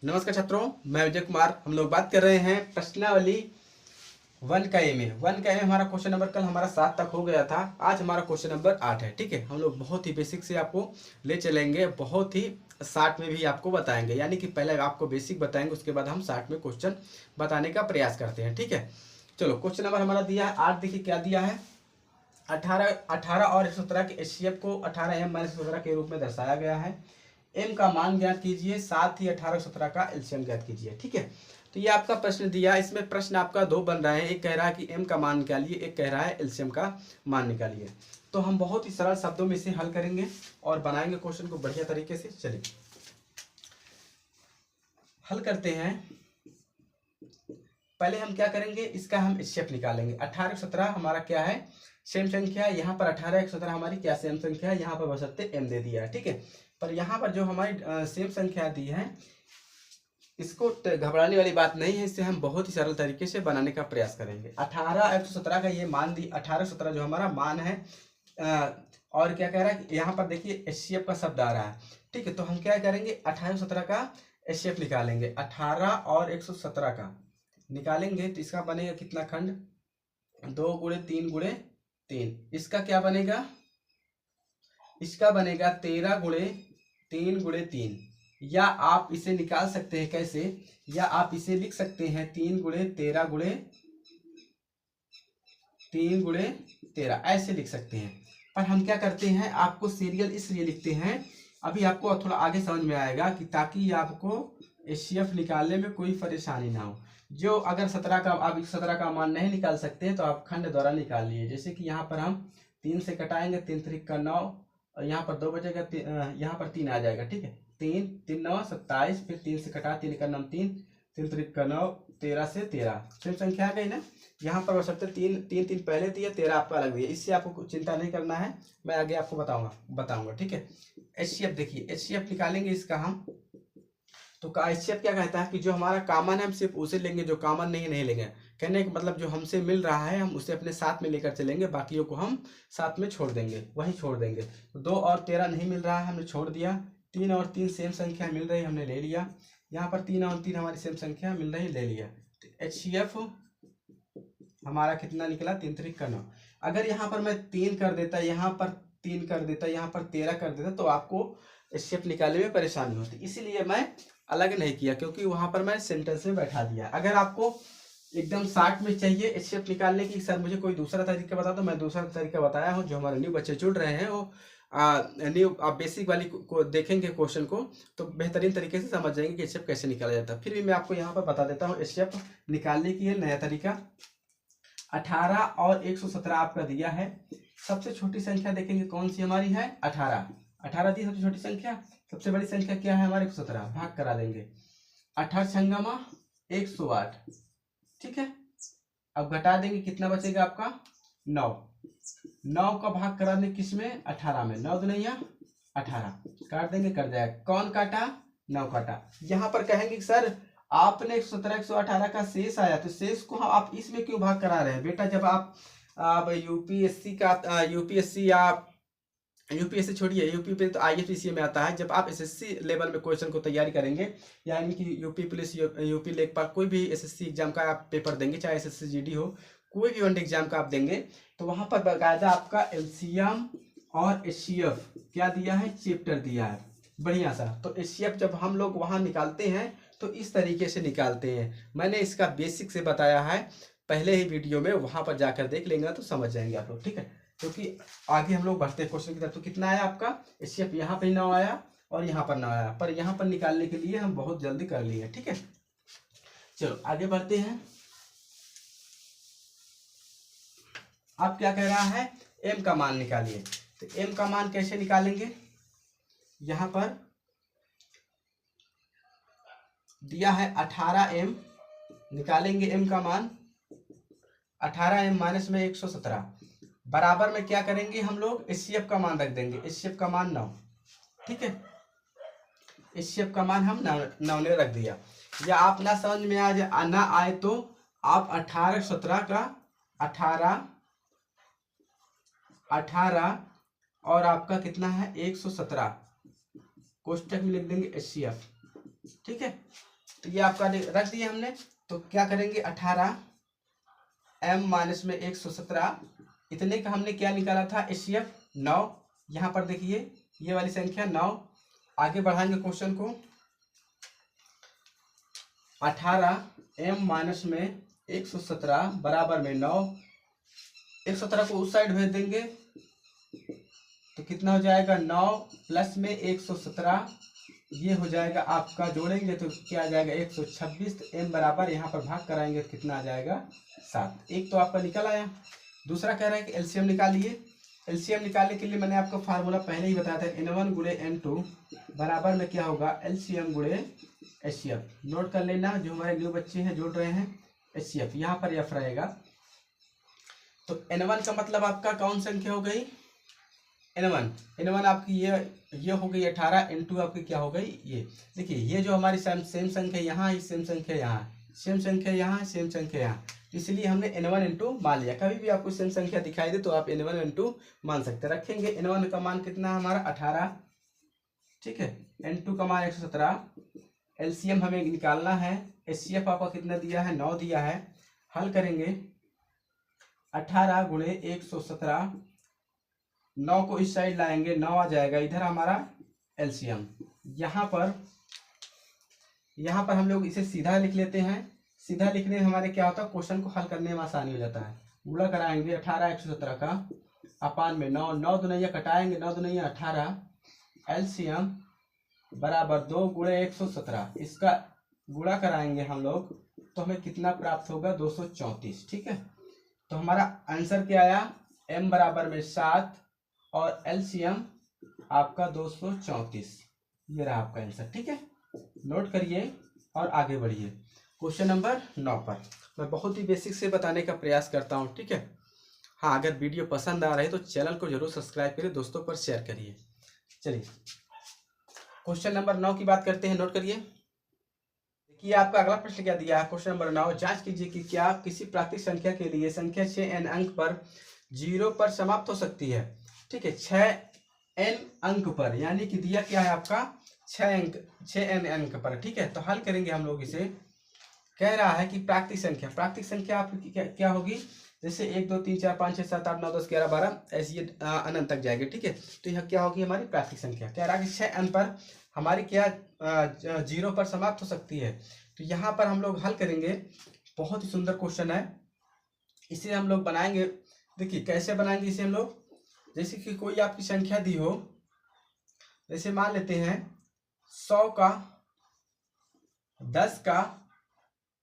नमस्कार छात्रों, मैं विजय कुमार। हम लोग बात कर रहे हैं प्रश्नावली 1 का ए में। 1 का ए हमारा क्वेश्चन नंबर कल हमारा 7 तक हो गया था। आज हमारा क्वेश्चन नंबर 8 है। ठीक है, हम लोग बहुत ही बेसिक से आपको ले चलेंगे, बहुत ही शार्ट में भी आपको बताएंगे। यानी कि पहले आपको बेसिक बताएंगे, उसके बाद हम शार्ट में क्वेश्चन बताने का प्रयास करते हैं। ठीक है, चलो क्वेश्चन नंबर हमारा दिया है 8। देखिए क्या दिया है। 18 और 117 के एचसीएफ को 18m-17 के रूप में दर्शाया गया है। एम का मान ज्ञात कीजिए, साथ ही 18 और 17 का एलसीएम ज्ञात कीजिए। ठीक है, तो ये आपका प्रश्न दिया। इसमें प्रश्न आपका दो बन रहे हैं। एक कह रहा है कि एम का मान निकालिए, एक कह रहा है एलसीएम का मान निकालिए। तो हम बहुत ही सरल शब्दों में इसे हल करेंगे और बनाएंगे क्वेश्चन को बढ़िया तरीके से। चलिए हल करते हैं। पहले हम क्या करेंगे, इसका हम एचसीएफ निकालेंगे। 18 17 हमारा क्या है, सेम संख्या है। यहाँ पर 18 17 हमारी क्या सेम संख्या है, यहाँ पर बशर्ते एम दे दिया है। ठीक है, पर यहाँ पर जो हमारी सेम संख्या दी है, इसको घबराने वाली बात नहीं है। इससे हम बहुत ही सरल तरीके से बनाने का प्रयास करेंगे। 18 117 का ये मान दी, 18 17 जो हमारा मान है। और क्या कह रहा है, यहाँ पर देखिए एचसीएफ का शब्द आ रहा है। ठीक है, तो हम क्या करेंगे, 18 17 का एचसीएफ निकालेंगे। 18 और 117 का निकालेंगे तो इसका बनेगा कितना खंड, 2 गुणे 3 गुणे 3। इसका क्या बनेगा, इसका बनेगा 13 गुणे 3 गुणे 3। या आप इसे निकाल सकते हैं कैसे, या आप इसे लिख सकते हैं 3 गुणे 13 गुणे 3 गुणे 13, ऐसे लिख सकते हैं। पर हम क्या करते हैं, आपको सीरियल इसलिए लिखते हैं, अभी आपको थोड़ा आगे समझ में आएगा कि ताकि आपको एचसीएफ निकालने में कोई परेशानी ना हो। जो अगर 17 का आप 17 का मान नहीं निकाल सकते हैं तो आप खंड द्वारा निकाल लीजिए। जैसे कि यहाँ पर हम 3 से कटाएंगे, 3 3 का 9, और यहाँ पर 2 बचेगा, यहाँ पर 3 आ जाएगा। ठीक है, 3 3 9 27, फिर 3 से कटा, 3 का 9 3, 3 3 का 9, 13 से 13 सेम संख्या आ गई ना। यहाँ पर बशर्ते 3 3 3 पहले दिया, 13 आपका अलग दिया। इससे आपको चिंता नहीं करना है, मैं आगे आपको बताऊंगा। ठीक है, एचसीएफ देखिए, एचसीएफ निकालेंगे इसका हम। तो एचसीएफ क्या कहता है कि जो हमारा कॉमन है हम सिर्फ उसे लेंगे, जो कॉमन नहीं लेंगे। कहने का मतलब जो हमसे मिल रहा है हम उसे अपने साथ में लेकर चलेंगे, बाकियों को हम साथ में छोड़ देंगे, वहीं छोड़ देंगे। तो 2 और 13 नहीं मिल रहा है, हमने छोड़ दिया। 3 और 3 सेम संख्या मिल रही है, हमने ले लिया। यहाँ पर 3 और 3 हमारी सेम संख्या मिल रही है, ले लिया। तो एचसीएफ हमारा कितना निकला, 3 3 का 9। अगर यहाँ पर मैं 3 कर देता, यहाँ पर 3 कर देता, यहाँ पर 13 कर देता, तो आपको एचसीएफ निकालने में परेशानी होती। इसीलिए मैं अलग नहीं किया, क्योंकि वहां पर मैं सेंटेंस में बैठा दिया। अगर आपको एकदम शार्ट में चाहिए एचसीएफ निकालने की, सर मुझे कोई दूसरा तरीका बता दो, मैं दूसरा तरीका बताया हूँ। जो हमारे न्यू बच्चे जुड़ रहे हैं वो न्यू आप बेसिक वाली को देखेंगे क्वेश्चन को, तो बेहतरीन तरीके से समझ जाएंगे कि एचसीएफ कैसे निकाला जाता है। फिर भी मैं आपको यहाँ पर बता देता हूँ एचसीएफ निकालने की है नया तरीका। 18 और 117 आपका दिया है। सबसे छोटी संख्या देखेंगे कौन सी हमारी है, 18। 18 दी सबसे छोटी संख्या। सबसे बड़ी संख्या क्या है हमारे, 117। भाग करा देंगे, 18 छंगा 108। ठीक है, अब घटा देंगे, कितना बचेगा आपका, 9। 9 का भाग करा देंगे किसमें, 18 में। 9 दुनिया 18, काट देंगे, कट जाएगा। कौन काटा, 9 काटा। यहाँ पर कहेंगे कि सर आपने 117 118 का शेष आया, तो शेष को आप इसमें क्यों भाग करा रहे हैं बेटा। जब आप यूपीएससी का यूपीएससी या यूपीएससी छोड़िए, यूपी पे तो आईएफपीसी में आता है। जब आप एसएससी लेवल में क्वेश्चन को तैयारी करेंगे, यानी कि यूपी पुलिस, यूपी लेखपाल, कोई भी एसएससी एग्जाम का आप पेपर देंगे, चाहे एसएससी जीडी हो, कोई भी वन एग्जाम का आप देंगे, तो वहां पर बाकायदा आपका एलसीएम और एचसीएफ क्या दिया है, चैप्टर दिया है बढ़िया सा। तो एचसीएफ जब हम लोग वहां निकालते हैं तो इस तरीके से निकालते हैं। मैंने इसका बेसिक से बताया है पहले ही वीडियो में, वहां पर जाकर देख लेंगे तो समझ जाएंगे आप लोग। ठीक है, क्योंकि आगे हम लोग बढ़ते हैं क्वेश्चन की तरफ। तो कितना आया आपका एचसीएफ, यहाँ पे 9 आया और यहाँ पर 9 आया, पर यहाँ पर निकालने के लिए हम बहुत जल्दी कर लिए। ठीक है, चलो आगे बढ़ते हैं। अब क्या कह रहा है, एम का मान निकालिए। तो एम का मान कैसे निकालेंगे, यहाँ पर दिया है 18m, निकालेंगे एम का मान। 18m माइनस में 117 बराबर में क्या करेंगे हम लोग, एचसीएफ का मान रख देंगे। एचसीएफ का मान 9। ठीक है, एचसीएफ का मान हम 9 ने रख दिया। या आप ना समझ में आ जाए, ना आए तो आप 18 17 का 18 और आपका कितना है 117 कोष्टक में लिख देंगे एचसीएफ। ठीक है, तो ये आपका रख दिया हमने। तो क्या करेंगे 18 m माइनस में 117 इतने का हमने क्या निकाला था HCF 9। यहाँ पर देखिए ये वाली संख्या 9। आगे बढ़ाएंगे क्वेश्चन को 18 m माइनस में 117 बराबर में 9। 117 को उस साइड भेज देंगे तो कितना हो जाएगा 9 प्लस में 117 ये हो जाएगा आपका, जोड़ेंगे तो क्या आ जाएगा 126। तो m बराबर यहाँ पर भाग कराएंगे तो कितना आ जाएगा 7। एक तो आपका निकल आया। दूसरा कह रहा है कि एलसीएम निकालिए। एलसीएम निकालने के लिए मैंने आपको फार्मूला पहले ही बताया था, n1 गुणे n2 बराबर में क्या होगा एलसीएम गुणे HCF। नोट कर लेना जो हमारे न्यू बच्चे हैं जोड़ रहे हैं, HCF यहाँ पर F रहेगा। तो n1 का मतलब आपका कौन संख्या हो गई n1 आपकी ये हो गई 18। n2 आपकी क्या हो गई ये। देखिए ये जो हमारी सेम संख्या यहाँ, सेम संख्या यहाँ, सेम संख्या यहाँ, सेम संख्या यहाँ, इसलिए हमने n1 n2 मान लिया। कभी भी आपको सेम संख्या दिखाई दे तो आप n1 n2 मान सकते हैं। रखेंगे n1 का मान कितना हमारा 18, ठीक है, n2 का मान 117। एलसीएम हमें निकालना है। HCF आपका कितना दिया है 9 दिया है। हल करेंगे 18 गुणे 117, 9 को इस साइड लाएंगे 9 आ जाएगा इधर हमारा एलसीएम। यहाँ पर हम लोग इसे सीधा लिख लेते हैं। सीधा लिखने में हमारे क्या होता है क्वेश्चन को हल करने में आसानी हो जाता है। गुणा कराएंगे 18 117 का अपान में 9, 9 दुनिया कटाएंगे 9 दुनिया 18, एलसीएम बराबर 2 गुणे 117। इसका गुणा कराएंगे हम लोग तो हमें कितना प्राप्त होगा 234। ठीक है, तो हमारा आंसर क्या आया m बराबर में 7 और एलसीएम आपका 234। ये रहा आपका आंसर। ठीक है, नोट करिए और आगे बढ़िए। क्वेश्चन नंबर 9 पर मैं बहुत ही बेसिक से बताने का प्रयास करता हूँ। ठीक है, हाँ अगर वीडियो पसंद आ रहा है तो चैनल को जरूर सब्सक्राइब करिए, दोस्तों पर शेयर करिए। चलिए क्वेश्चन नंबर 9 की बात करते हैं। नोट करिए। देखिए आपका अगला प्रश्न क्या दिया है। क्वेश्चन नंबर 9, जांच कीजिए कि क्या किसी प्राकृतिक संख्या के लिए संख्या 6n अंक पर 0 पर समाप्त हो सकती है। ठीक है, 6n अंक पर, यानी कि दिया क्या है आपका 6n अंक पर। ठीक है, तो हल करेंगे हम लोग इसे। कह रहा है कि प्राकृतिक संख्या आपकी क्या होगी, जैसे 1 2 3 4 5 6 7 8 9 10 11 12 ऐसी ये अनंत तक जाएगी। ठीक है, तो यह क्या होगी हमारी प्राकृतिक संख्या। कह रहा है कि 6n पर हमारी क्या 0 पर समाप्त हो सकती है। तो यहाँ पर हम लोग हल करेंगे। बहुत ही सुंदर क्वेश्चन है, इसे हम लोग बनाएंगे। देखिए कैसे बनाएंगे इसे हम लोग, जैसे कि कोई आपकी संख्या दी हो, जैसे मान लेते हैं 100 का, 10 का,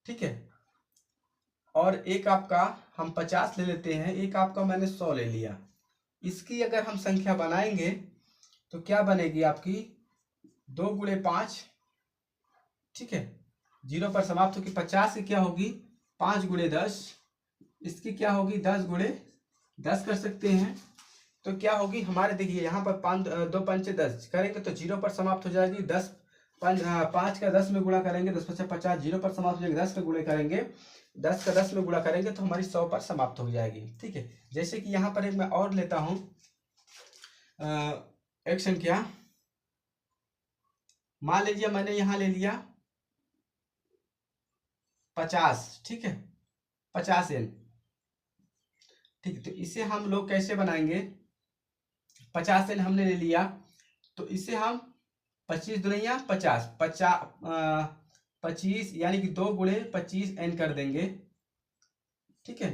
ठीक है, और एक आपका हम 50 ले लेते हैं, एक आपका मैंने 100 ले लिया। इसकी अगर हम संख्या बनाएंगे तो क्या बनेगी आपकी 2 गुणे 5। ठीक है, 0 पर समाप्त होगी। 50 की क्या होगी 5 गुणे 10, इसकी क्या होगी 10 गुणे 10 कर सकते हैं। तो क्या होगी हमारे, देखिए यहाँ पर 5 2 5 10 करेंगे तो 0 पर समाप्त हो जाएगी। 10 5 का 10 में गुणा करेंगे 10 5 50, 0 पर समाप्त हो जाएगी। 10 का गुणे करेंगे 10 का 10 में गुणा करेंगे तो हमारी 100 पर समाप्त हो जाएगी। ठीक है, जैसे कि यहाँ पर एक मैं और लेता हूँ एक संख्या, मान लीजिए मैंने यहाँ ले लिया 50। ठीक है, 50n। ठीक है, तो इसे हम लोग कैसे बनाएंगे, 50n हमने ले लिया तो इसे हम 25 दुनिया 50 25 यानी कि 2 गुणे 25n कर देंगे। ठीक है,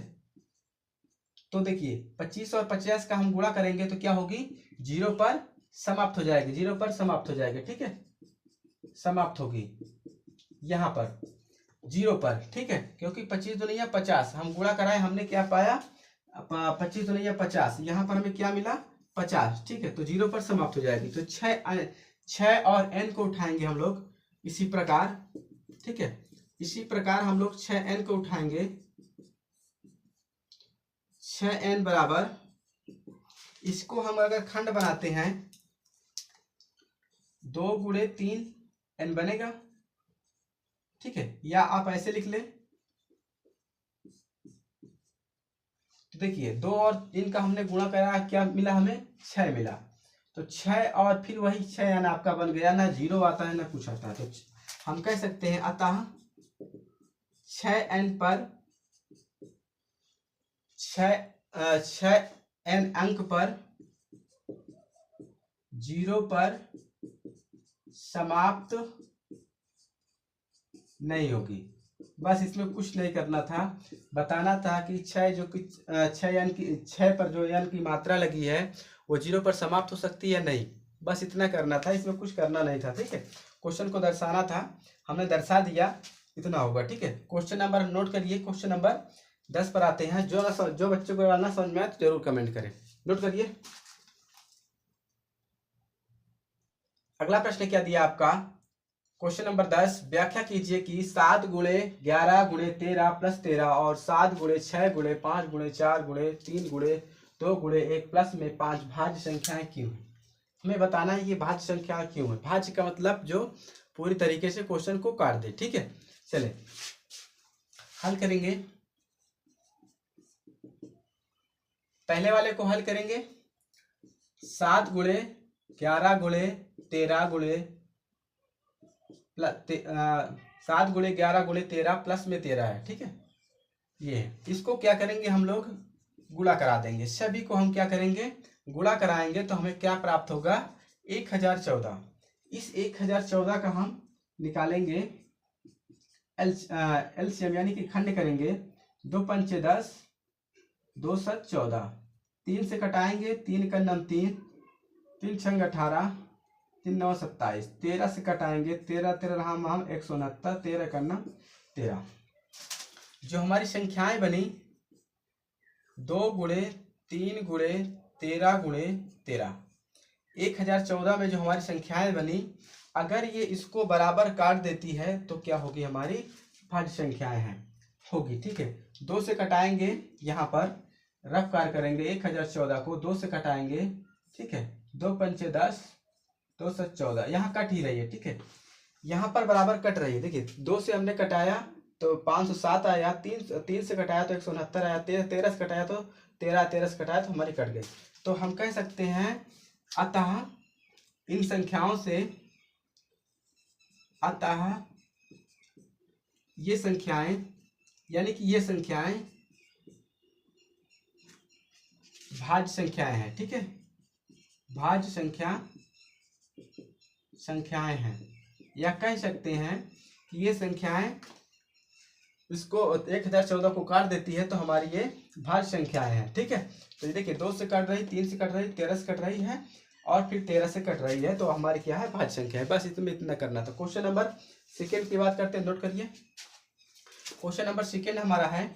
तो देखिए 25 और 50 का हम गुणा करेंगे तो क्या होगी 0 पर समाप्त हो जाएगी। 0 पर समाप्त हो जाएगी। ठीक है, समाप्त होगी यहाँ पर 0 पर। ठीक है, क्योंकि 25 दुनिया 50 हम गुणा कराए, हमने क्या पाया 25 दुनिया 50, यहाँ पर हमें क्या मिला 50। ठीक है, तो 0 पर समाप्त हो जाएगी। तो 6 और n को उठाएंगे हम लोग इसी प्रकार। ठीक है, इसी प्रकार हम लोग 6n को उठाएंगे। 6n बराबर, इसको हम अगर खंड बनाते हैं 2 गुणे 3n बनेगा। ठीक है, या आप ऐसे लिख लें। तो देखिए 2 और 3 का हमने गुणा करा, क्या मिला हमें 6 मिला। तो 6 और फिर वही 6 यानी आपका बन गया, ना 0 आता है ना कुछ आता है। तो हम कह सकते हैं अतः 6n पर 6n अंक पर 0 पर समाप्त नहीं होगी। बस इसमें कुछ नहीं करना था, बताना था कि 6 जो कि 6 पर जो n की मात्रा लगी है वो 0 पर समाप्त हो सकती है नहीं, बस इतना करना था, इसमें कुछ करना नहीं था। ठीक है, क्वेश्चन को दर्शाना था, हमने दर्शा दिया, इतना होगा। ठीक है, क्वेश्चन नंबर नोट करिए। क्वेश्चन नंबर 10 पर आते हैं। जो बच्चों को ना समझ में आए तो जरूर कमेंट करें। नोट करिए। अगला प्रश्न क्या दिया आपका, क्वेश्चन नंबर 10, व्याख्या कीजिए कि 7 गुणे 11 गुणे 13 प्लस 13 और 7 गुणे 6 गुणे 5 गुणे 4 गुणे 3 गुणे 2 गुणे 1 प्लस में 5 भाज्य संख्याएं क्यों है। हमें बताना है ये भाज्य संख्या क्यों है। भाज्य का मतलब जो पूरी तरीके से क्वेश्चन को काट दे। ठीक है, चले हल करेंगे। पहले वाले को हल करेंगे। 7 गुणे 11 गुणे 13 गुणे 7 गुणे 11 गुणे 13 प्लस में 13 है। ठीक है, ये है। इसको क्या करेंगे हम लोग, गुणा करा देंगे। सभी को हम क्या करेंगे, गुणा कराएंगे तो हमें क्या प्राप्त होगा, 1014। इस 1014 का हम निकालेंगे एलसीएम यानी कि खंड करेंगे। 2 पंचे 10, 2 सत 14, 3 से कटाएंगे, 3 का नम 3, 3 छंग 18, 3 9 27, 13 से कटाएंगे, 13 13 रहा हम 169, 13 का नम 13। जो हमारी संख्याएं बनी 2 गुणे 3 गुणे 13 गुणे 13, 1014 में जो हमारी संख्याएं बनी, अगर ये इसको बराबर काट देती है तो क्या होगी, हमारी भाज्य संख्याएं हैं होगी। ठीक है, 2 से कटाएंगे, यहाँ पर रफ कार करेंगे। 1014 को 2 से कटाएंगे। ठीक है, 2 पंचे 10, 2 सत 14, यहाँ कट ही रही है। ठीक है, यहाँ पर बराबर कट रही है। देखिए 2 से हमने कटाया तो 507 आया, 3 से कटाया तो 169 आया, 13 से कटाया तो 13 से कटाया तो हमारी कट गई। तो हम कह सकते हैं अतः इन संख्याओं से, अतः ये संख्याएं यानी कि ये संख्याएं भाज्य संख्याएं हैं। ठीक है, भाज्य संख्याएं हैं, या कह सकते हैं कि ये संख्याएं इसको 1014 को काट देती है तो हमारी ये भाज्य संख्याएं हैं। ठीक है, तो ये देखिए 2 से कट रही, 3 से कट रही, 13 से कट रही है और फिर 13 से कट रही है, तो हमारी क्या है, भाज्य संख्या है। बस इसमें इतना करना था। क्वेश्चन नंबर सेकेंड की बात करते हैं, नोट करिए। क्वेश्चन नंबर सेकेंड हमारा है,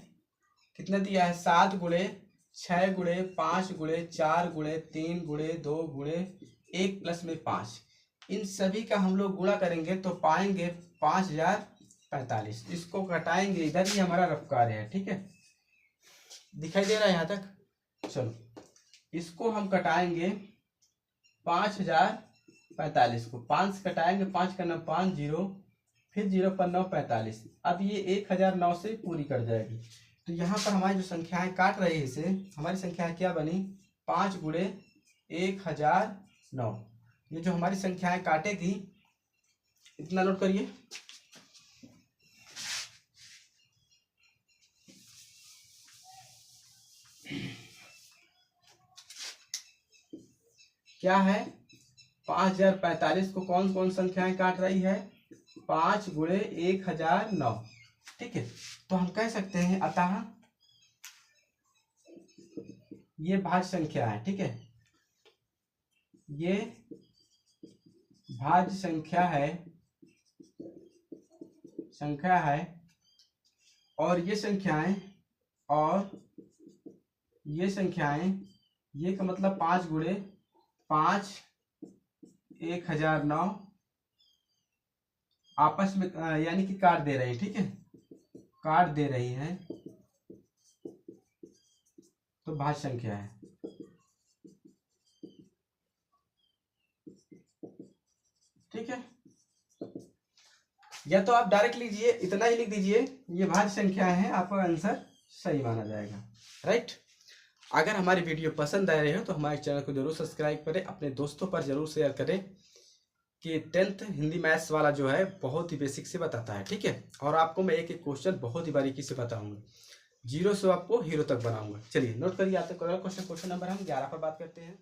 कितना दिया है, 7 गुणे 6 गुणे 5 गुणे 4 गुणे 3 गुणे 2 गुणे 1 प्लस में 5, इन सभी का हम लोग गुणा करेंगे तो पाएंगे 5045। इसको घटाएंगे, इधर ही हमारा रफ्कार है। ठीक है, दिखाई दे रहा है यहाँ तक। चलो इसको हम कटाएंगे 5045 को, 5 से कटाएंगे, 5 का 9 5 0, फिर 0 पर 9 45। अब ये 1009 से पूरी कट जाएगी। तो यहाँ पर हमारी जो संख्याएं काट रही है इसे, हमारी संख्याएं क्या बनी, 5 गुणे 1009। ये जो हमारी संख्याएं काटेगी, इतना नोट करिए। क्या है, 5045 को कौन कौन संख्याएं काट रही है, 5 गुणे 1009। ठीक है, तो हम कह सकते हैं अतः ये भाज्य संख्या है। ठीक है, ये भाज्य संख्या है और ये संख्याएं, ये का मतलब 5 गुणे 5 1009 आपस में यानी कि काट दे रही है। ठीक है, काट दे रही है तो भाज्य संख्या है। ठीक है, या तो आप डायरेक्ट लीजिए, इतना ही लिख दीजिए, ये भाज्य संख्या है, आपका आंसर सही माना जाएगा। राइट। अगर हमारी वीडियो पसंद आ रही हो तो हमारे चैनल को जरूर सब्सक्राइब करें, अपने दोस्तों पर जरूर शेयर करें। कि 10th हिंदी मैथ्स वाला जो है बहुत ही बेसिक से बताता है, ठीक है। और आपको मैं एक एक क्वेश्चन बहुत ही बारीकी से बताऊंगा, 0 से आपको हीरो तक बनाऊंगा। चलिए नोट करिए, आते क्वेश्चन नंबर हम 11 पर बात करते हैं।